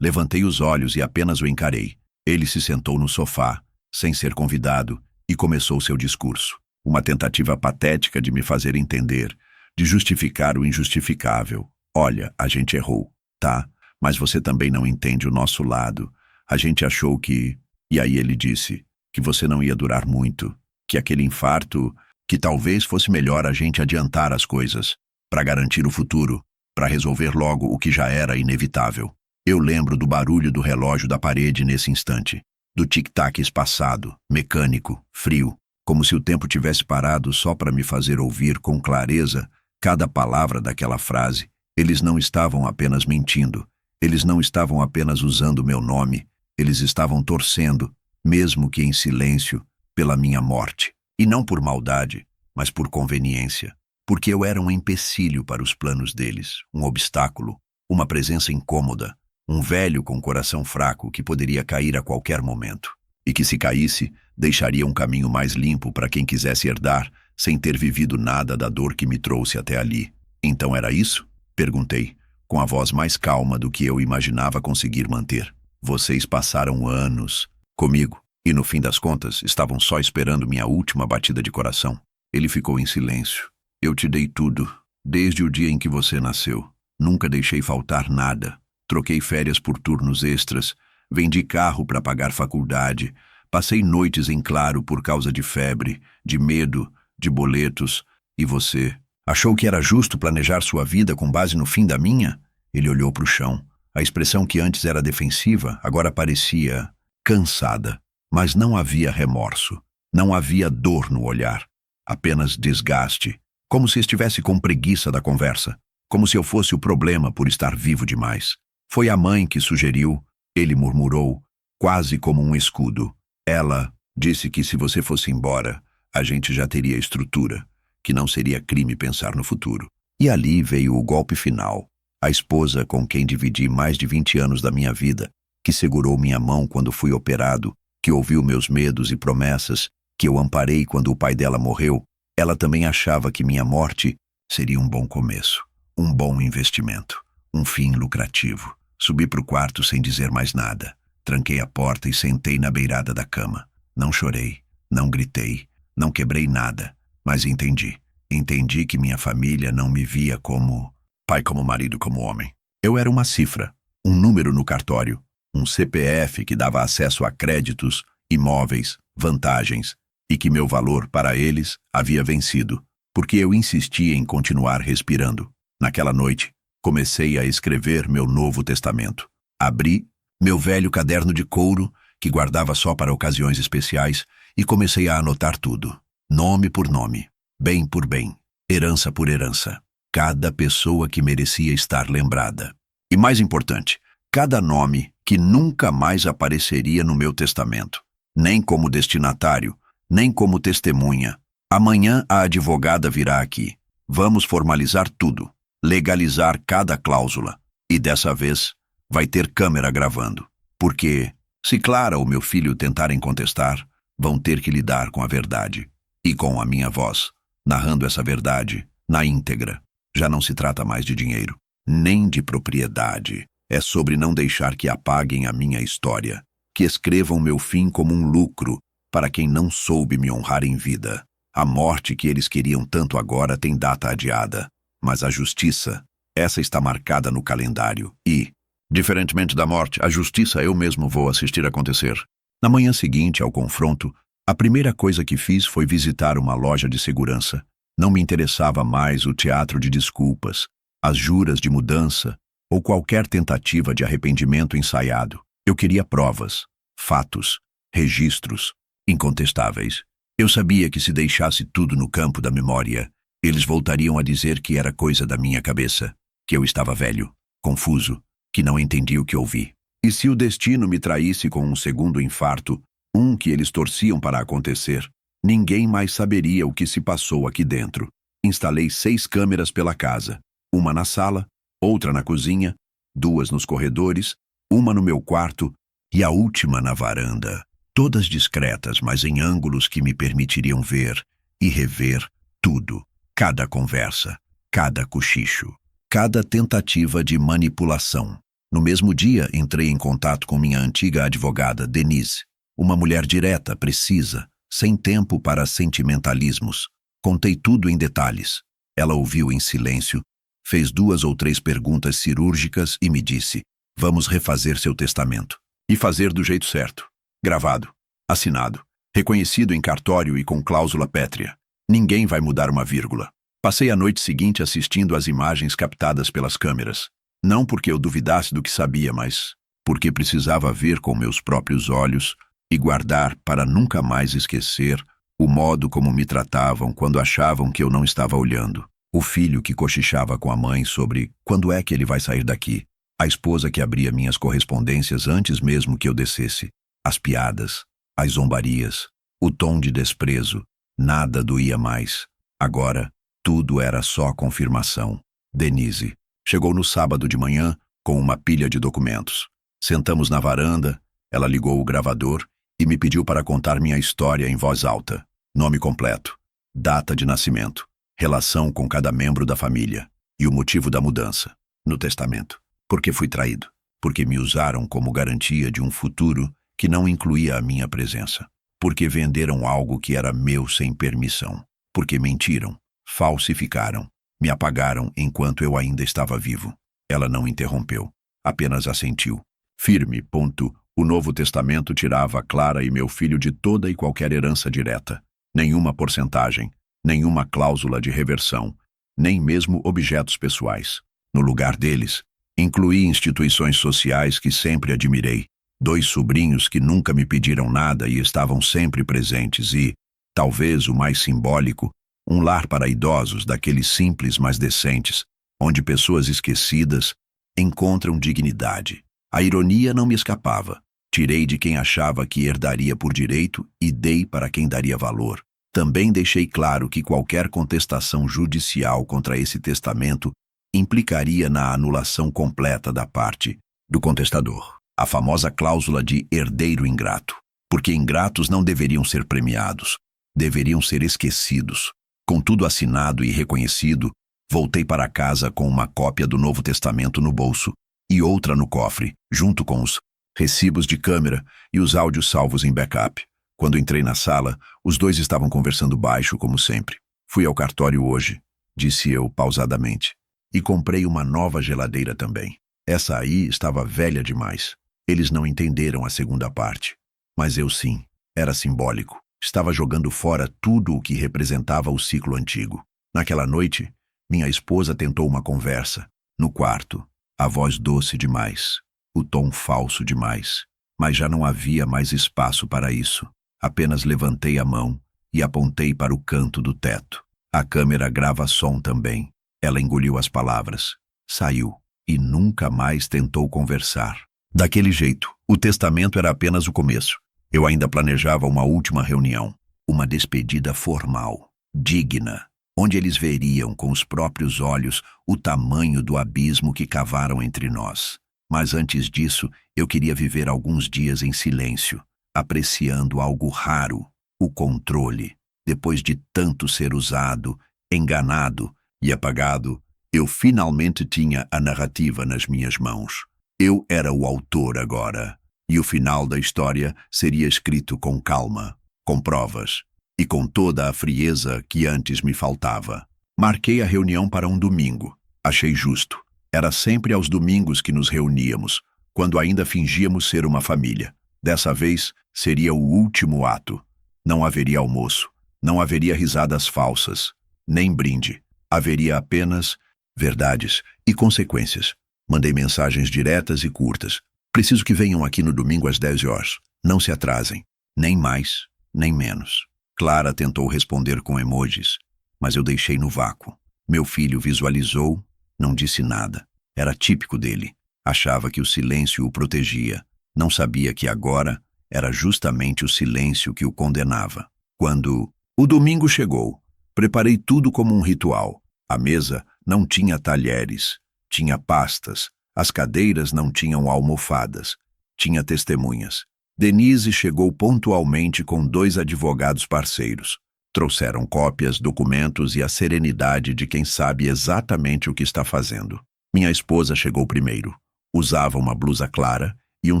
levantei os olhos e apenas o encarei. Ele se sentou no sofá, sem ser convidado, e começou seu discurso. Uma tentativa patética de me fazer entender, de justificar o injustificável. Olha, a gente errou, tá? Mas você também não entende o nosso lado. A gente achou que... E aí ele disse que você não ia durar muito, que aquele infarto... que talvez fosse melhor a gente adiantar as coisas, para garantir o futuro, para resolver logo o que já era inevitável. Eu lembro do barulho do relógio da parede nesse instante, do tic-tac espaçado, mecânico, frio, como se o tempo tivesse parado só para me fazer ouvir com clareza cada palavra daquela frase. Eles não estavam apenas mentindo, eles não estavam apenas usando meu nome, eles estavam torcendo, mesmo que em silêncio, pela minha morte. E não por maldade, mas por conveniência. porque eu era um empecilho para os planos deles, um obstáculo, uma presença incômoda, um velho com coração fraco que poderia cair a qualquer momento, e que se caísse, deixaria um caminho mais limpo para quem quisesse herdar, sem ter vivido nada da dor que me trouxe até ali. Então era isso? Perguntei, com a voz mais calma do que eu imaginava conseguir manter. Vocês passaram anos comigo, e no fim das contas estavam só esperando minha última batida de coração. Ele ficou em silêncio. Eu te dei tudo, desde o dia em que você nasceu. Nunca deixei faltar nada. Troquei férias por turnos extras, vendi carro para pagar faculdade, passei noites em claro por causa de febre, de medo, de boletos. E você? Achou que era justo planejar sua vida com base no fim da minha? Ele olhou para o chão. A expressão que antes era defensiva, agora parecia cansada. Mas não havia remorso. Não havia dor no olhar. Apenas desgaste. Como se estivesse com preguiça da conversa. Como se eu fosse o problema por estar vivo demais. Foi a mãe que sugeriu, ele murmurou, quase como um escudo. Ela disse que se você fosse embora, a gente já teria estrutura, que não seria crime pensar no futuro. E ali veio o golpe final. A esposa com quem dividi mais de 20 anos da minha vida, que segurou minha mão quando fui operado, que ouviu meus medos e promessas, que eu amparei quando o pai dela morreu, ela também achava que minha morte seria um bom começo, um bom investimento, um fim lucrativo. Subi para o quarto sem dizer mais nada. Tranquei a porta e sentei na beirada da cama. Não chorei, não gritei, não quebrei nada, mas entendi. Entendi que minha família não me via como pai, como marido, como homem. Eu era uma cifra, um número no cartório, um CPF que dava acesso a créditos, imóveis, vantagens, e que meu valor para eles havia vencido, porque eu insistia em continuar respirando. Naquela noite, comecei a escrever meu novo testamento. Abri meu velho caderno de couro, que guardava só para ocasiões especiais, e comecei a anotar tudo. Nome por nome, bem por bem, herança por herança. Cada pessoa que merecia estar lembrada. E mais importante, cada nome que nunca mais apareceria no meu testamento. Nem como destinatário, nem como testemunha. Amanhã a advogada virá aqui. Vamos formalizar tudo. Legalizar cada cláusula. E dessa vez, vai ter câmera gravando. Porque, se Clara ou meu filho tentarem contestar, vão ter que lidar com a verdade. E com a minha voz, narrando essa verdade, na íntegra. Já não se trata mais de dinheiro, nem de propriedade. É sobre não deixar que apaguem a minha história. Que escrevam meu fim como um lucro, para quem não soube me honrar em vida. A morte que eles queriam tanto agora tem data adiada. Mas a justiça, essa está marcada no calendário. E, diferentemente da morte, a justiça eu mesmo vou assistir acontecer. Na manhã seguinte ao confronto, a primeira coisa que fiz foi visitar uma loja de segurança. Não me interessava mais o teatro de desculpas, as juras de mudança ou qualquer tentativa de arrependimento ensaiado. Eu queria provas, fatos, registros, incontestáveis. Eu sabia que se deixasse tudo no campo da memória, eles voltariam a dizer que era coisa da minha cabeça, que eu estava velho, confuso, que não entendia o que ouvi. E se o destino me traísse com um segundo infarto, um que eles torciam para acontecer, ninguém mais saberia o que se passou aqui dentro. Instalei 6 câmeras pela casa, uma na sala, outra na cozinha, 2 nos corredores, uma no meu quarto e a última na varanda. Todas discretas, mas em ângulos que me permitiriam ver e rever tudo. Cada conversa, cada cochicho, cada tentativa de manipulação. No mesmo dia, entrei em contato com minha antiga advogada, Denise. Uma mulher direta, precisa, sem tempo para sentimentalismos. Contei tudo em detalhes. Ela ouviu em silêncio, fez 2 ou 3 perguntas cirúrgicas e me disse: vamos refazer seu testamento. E fazer do jeito certo. Gravado, assinado, reconhecido em cartório e com cláusula pétrea. Ninguém vai mudar uma vírgula. Passei a noite seguinte assistindo às imagens captadas pelas câmeras. Não porque eu duvidasse do que sabia, mas porque precisava ver com meus próprios olhos e guardar para nunca mais esquecer o modo como me tratavam quando achavam que eu não estava olhando. O filho que cochichava com a mãe sobre quando é que ele vai sair daqui. A esposa que abria minhas correspondências antes mesmo que eu descesse. As piadas, as zombarias, o tom de desprezo. Nada doía mais. Agora, Tudo era só confirmação. Denise chegou no sábado de manhã com uma pilha de documentos. Sentamos na varanda, ela ligou o gravador e me pediu para contar minha história em voz alta. Nome completo, data de nascimento, relação com cada membro da família e o motivo da mudança. No testamento. Porque fui traído. Porque me usaram como garantia de um futuro que não incluía a minha presença. Porque venderam algo que era meu sem permissão. Porque mentiram, falsificaram, me apagaram enquanto eu ainda estava vivo. Ela não interrompeu, apenas assentiu. Firme, ponto. O Novo Testamento tirava Clara e meu filho de toda e qualquer herança direta. Nenhuma porcentagem, nenhuma cláusula de reversão, nem mesmo objetos pessoais. No lugar deles, incluí instituições sociais que sempre admirei, 2 sobrinhos que nunca me pediram nada e estavam sempre presentes e, talvez o mais simbólico, um lar para idosos daqueles simples mas decentes, onde pessoas esquecidas encontram dignidade. A ironia não me escapava. Tirei de quem achava que herdaria por direito e dei para quem daria valor. Também deixei claro que qualquer contestação judicial contra esse testamento implicaria na anulação completa da parte do contestador. A famosa cláusula de herdeiro ingrato. Porque ingratos não deveriam ser premiados, deveriam ser esquecidos. Com tudo assinado e reconhecido, voltei para casa com uma cópia do Novo Testamento no bolso e outra no cofre, junto com os recibos de câmera e os áudios salvos em backup. Quando entrei na sala, os 2 estavam conversando baixo, como sempre. Fui ao cartório hoje, disse eu pausadamente. E comprei uma nova geladeira também. Essa aí estava velha demais. Eles não entenderam a segunda parte. Mas eu sim. Era simbólico. Estava jogando fora tudo o que representava o ciclo antigo. Naquela noite, minha esposa tentou uma conversa. No quarto, a voz doce demais. O tom falso demais. Mas já não havia mais espaço para isso. Apenas levantei a mão e apontei para o canto do teto. A câmera grava som também. Ela engoliu as palavras, saiu e nunca mais tentou conversar. Daquele jeito, o testamento era apenas o começo. Eu ainda planejava uma última reunião, uma despedida formal, digna, onde eles veriam com os próprios olhos o tamanho do abismo que cavaram entre nós. Mas antes disso, eu queria viver alguns dias em silêncio, apreciando algo raro, o controle. Depois de tanto ser usado, enganado e apagado, eu finalmente tinha a narrativa nas minhas mãos. Eu era o autor agora, e o final da história seria escrito com calma, com provas, e com toda a frieza que antes me faltava. Marquei a reunião para um domingo. Achei justo. Era sempre aos domingos que nos reuníamos, quando ainda fingíamos ser uma família. Dessa vez, seria o último ato. Não haveria almoço, não haveria risadas falsas, nem brinde. Haveria apenas verdades e consequências. Mandei mensagens diretas e curtas. Preciso que venham aqui no domingo às 10 horas. Não se atrasem. Nem mais, nem menos. Clara tentou responder com emojis, mas eu deixei no vácuo. Meu filho visualizou, não disse nada. Era típico dele. Achava que o silêncio o protegia. Não sabia que agora era justamente o silêncio que o condenava. Quando o domingo chegou, preparei tudo como um ritual. A mesa não tinha talheres, tinha pastas. As cadeiras não tinham almofadas, tinha testemunhas. Denise chegou pontualmente com 2 advogados parceiros. Trouxeram cópias, documentos e a serenidade de quem sabe exatamente o que está fazendo. Minha esposa chegou primeiro. Usava uma blusa clara e um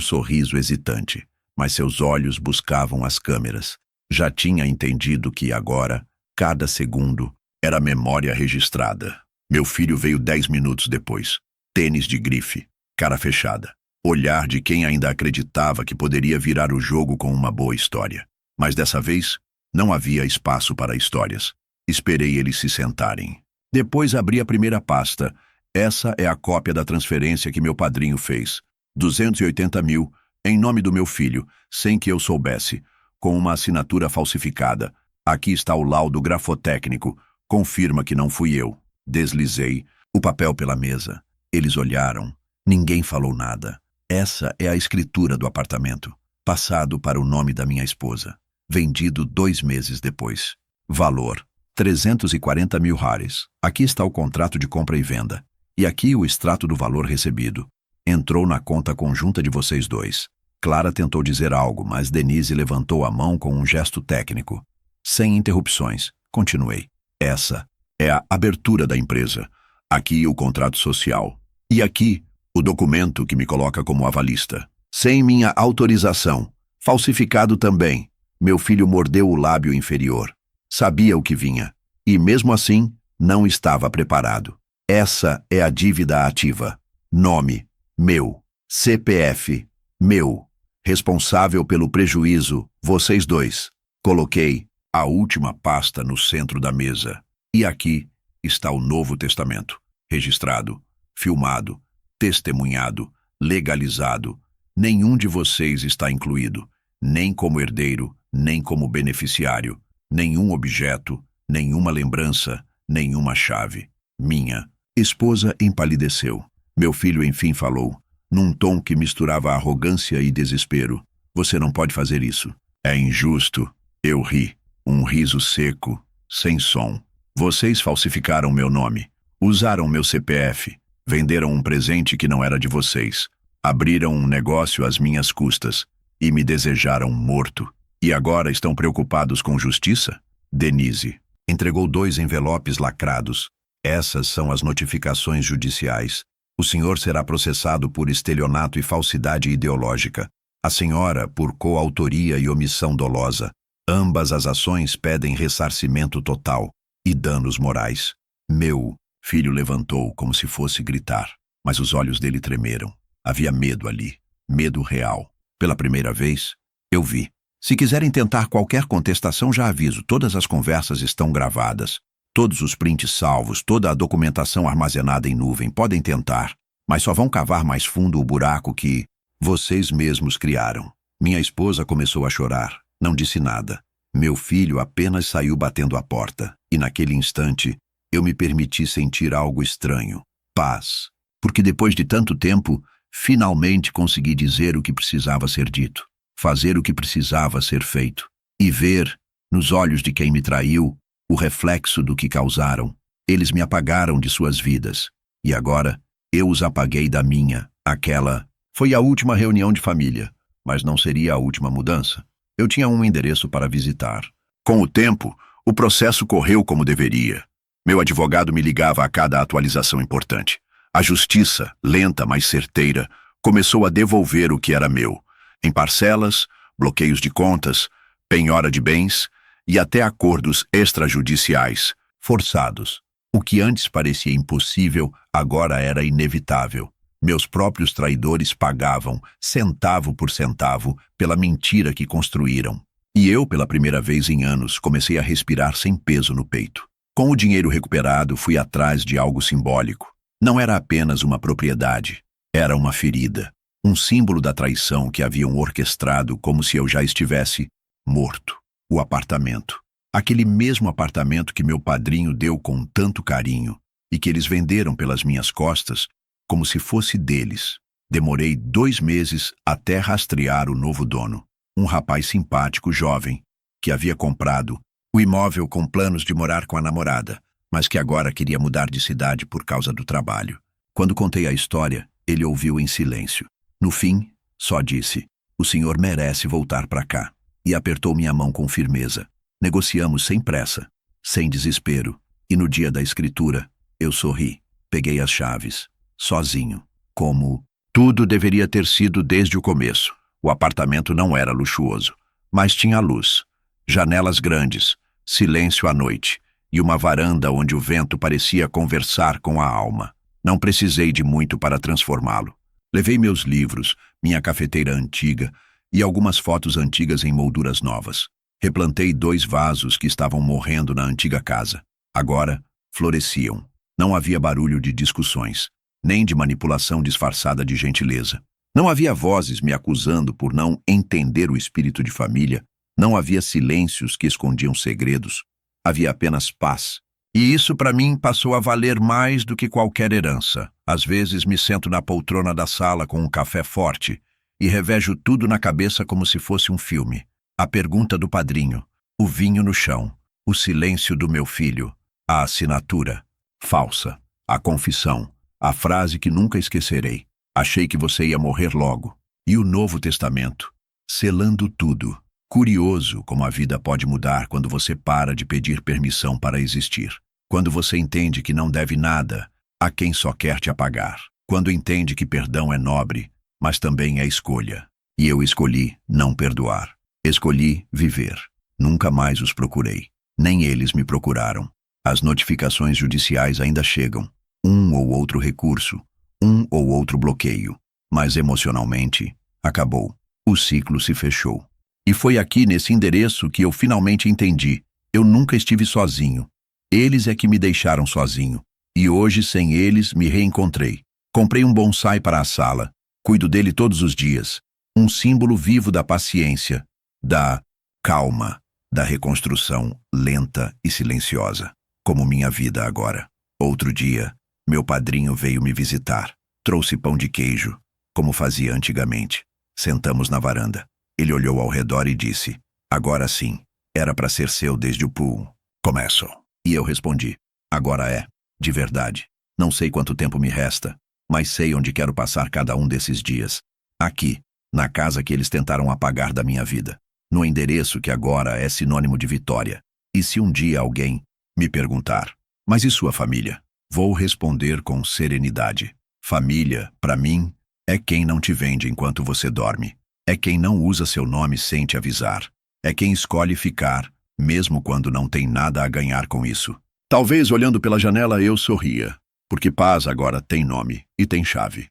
sorriso hesitante, mas seus olhos buscavam as câmeras. Já tinha entendido que agora, cada segundo, era memória registrada. Meu filho veio 10 minutos depois. Tênis de grife, cara fechada. Olhar de quem ainda acreditava que poderia virar o jogo com uma boa história. Mas dessa vez, não havia espaço para histórias. Esperei eles se sentarem. Depois abri a primeira pasta. Essa é a cópia da transferência que meu padrinho fez. 280 mil, em nome do meu filho, sem que eu soubesse, com uma assinatura falsificada. Aqui está o laudo grafotécnico. Confirma que não fui eu. Deslizei o papel pela mesa. Eles olharam. Ninguém falou nada. Essa é a escritura do apartamento. Passado para o nome da minha esposa. Vendido 2 meses depois. Valor, 340 mil hares. Aqui está o contrato de compra e venda. E aqui o extrato do valor recebido. Entrou na conta conjunta de vocês dois. Clara tentou dizer algo, mas Denise levantou a mão com um gesto técnico. Sem interrupções, continuei. Essa é a abertura da empresa. Aqui o contrato social. E aqui o documento que me coloca como avalista. Sem minha autorização. Falsificado também. Meu filho mordeu o lábio inferior. Sabia o que vinha. E mesmo assim, não estava preparado. Essa é a dívida ativa. Nome, meu. CPF, meu. Responsável pelo prejuízo, vocês dois. Coloquei a última pasta no centro da mesa. E aqui está o Novo Testamento. Registrado, filmado, testemunhado, legalizado. Nenhum de vocês está incluído, nem como herdeiro, nem como beneficiário, nenhum objeto, nenhuma lembrança, nenhuma chave. Minha esposa empalideceu. Meu filho enfim falou, num tom que misturava arrogância e desespero. Você não pode fazer isso. É injusto. Eu ri. Um riso seco, sem som. Vocês falsificaram meu nome. Usaram meu CPF. Venderam um presente que não era de vocês. Abriram um negócio às minhas custas. E me desejaram morto. E agora estão preocupados com justiça? Denise entregou 2 envelopes lacrados. Essas são as notificações judiciais. O senhor será processado por estelionato e falsidade ideológica. A senhora por coautoria e omissão dolosa. Ambas as ações pedem ressarcimento total e danos morais. Meu filho levantou como se fosse gritar, mas os olhos dele tremeram. Havia medo ali, medo real. Pela primeira vez, eu vi. Se quiserem tentar qualquer contestação, já aviso, todas as conversas estão gravadas. Todos os prints salvos, toda a documentação armazenada em nuvem, podem tentar, mas só vão cavar mais fundo o buraco que vocês mesmos criaram. Minha esposa começou a chorar, não disse nada. Meu filho apenas saiu batendo a porta, e naquele instante eu me permiti sentir algo estranho. Paz. Porque depois de tanto tempo, finalmente consegui dizer o que precisava ser dito, fazer o que precisava ser feito, e ver, nos olhos de quem me traiu, o reflexo do que causaram. Eles me apagaram de suas vidas. E agora, eu os apaguei da minha. Aquela foi a última reunião de família, mas não seria a última mudança. Eu tinha um endereço para visitar. Com o tempo, o processo correu como deveria. Meu advogado me ligava a cada atualização importante. A justiça, lenta, mas certeira, começou a devolver o que era meu. Em parcelas, bloqueios de contas, penhora de bens e até acordos extrajudiciais, forçados. O que antes parecia impossível, agora era inevitável. Meus próprios traidores pagavam, centavo por centavo, pela mentira que construíram. E eu, pela primeira vez em anos, comecei a respirar sem peso no peito. Com o dinheiro recuperado, fui atrás de algo simbólico. Não era apenas uma propriedade, era uma ferida. Um símbolo da traição que haviam orquestrado como se eu já estivesse morto. O apartamento. Aquele mesmo apartamento que meu padrinho deu com tanto carinho e que eles venderam pelas minhas costas como se fosse deles. Demorei 2 meses até rastrear o novo dono. Um rapaz simpático, jovem, que havia comprado o imóvel com planos de morar com a namorada, mas que agora queria mudar de cidade por causa do trabalho. Quando contei a história, ele ouviu em silêncio. No fim, só disse, o senhor merece voltar para cá. E apertou minha mão com firmeza. Negociamos sem pressa, sem desespero. E no dia da escritura, eu sorri. Peguei as chaves, sozinho. Como tudo deveria ter sido desde o começo. O apartamento não era luxuoso, mas tinha luz. Janelas grandes, silêncio à noite. E uma varanda onde o vento parecia conversar com a alma. Não precisei de muito para transformá-lo. Levei meus livros, minha cafeteira antiga e algumas fotos antigas em molduras novas. Replantei 2 vasos que estavam morrendo na antiga casa. Agora, floresciam. Não havia barulho de discussões, nem de manipulação disfarçada de gentileza. Não havia vozes me acusando por não entender o espírito de família. Não havia silêncios que escondiam segredos. Havia apenas paz. E isso, para mim, passou a valer mais do que qualquer herança. Às vezes me sento na poltrona da sala com um café forte e revejo tudo na cabeça como se fosse um filme. A pergunta do padrinho, o vinho no chão, O silêncio do meu filho, a assinatura, falsa, a confissão, a frase que nunca esquecerei. Achei que você ia morrer logo. E o Novo Testamento, selando tudo. Curioso como a vida pode mudar quando você para de pedir permissão para existir. Quando você entende que não deve nada a quem só quer te apagar. Quando entende que perdão é nobre, mas também é escolha. E eu escolhi não perdoar. Escolhi viver. Nunca mais os procurei. Nem eles me procuraram. As notificações judiciais ainda chegam. Um ou outro recurso, um ou outro bloqueio. Mas emocionalmente, acabou. O ciclo se fechou. E foi aqui nesse endereço que eu finalmente entendi. Eu nunca estive sozinho. Eles é que me deixaram sozinho. E hoje, sem eles, me reencontrei. Comprei um bonsai para a sala. Cuido dele todos os dias. Um símbolo vivo da paciência, da calma, da reconstrução lenta e silenciosa, como minha vida agora. Outro dia, meu padrinho veio me visitar. Trouxe pão de queijo, como fazia antigamente. Sentamos na varanda. Ele olhou ao redor e disse: agora sim, era para ser seu desde o pool. Começo. E eu respondi: agora é, de verdade. Não sei quanto tempo me resta, mas sei onde quero passar cada um desses dias. Aqui, na casa que eles tentaram apagar da minha vida. No endereço que agora é sinônimo de vitória. E se um dia alguém me perguntar: mas e sua família? Vou responder com serenidade: família, para mim, é quem não te vende enquanto você dorme. É quem não usa seu nome sem te avisar. É quem escolhe ficar, mesmo quando não tem nada a ganhar com isso. Talvez olhando pela janela eu sorria, porque paz agora tem nome e tem chave.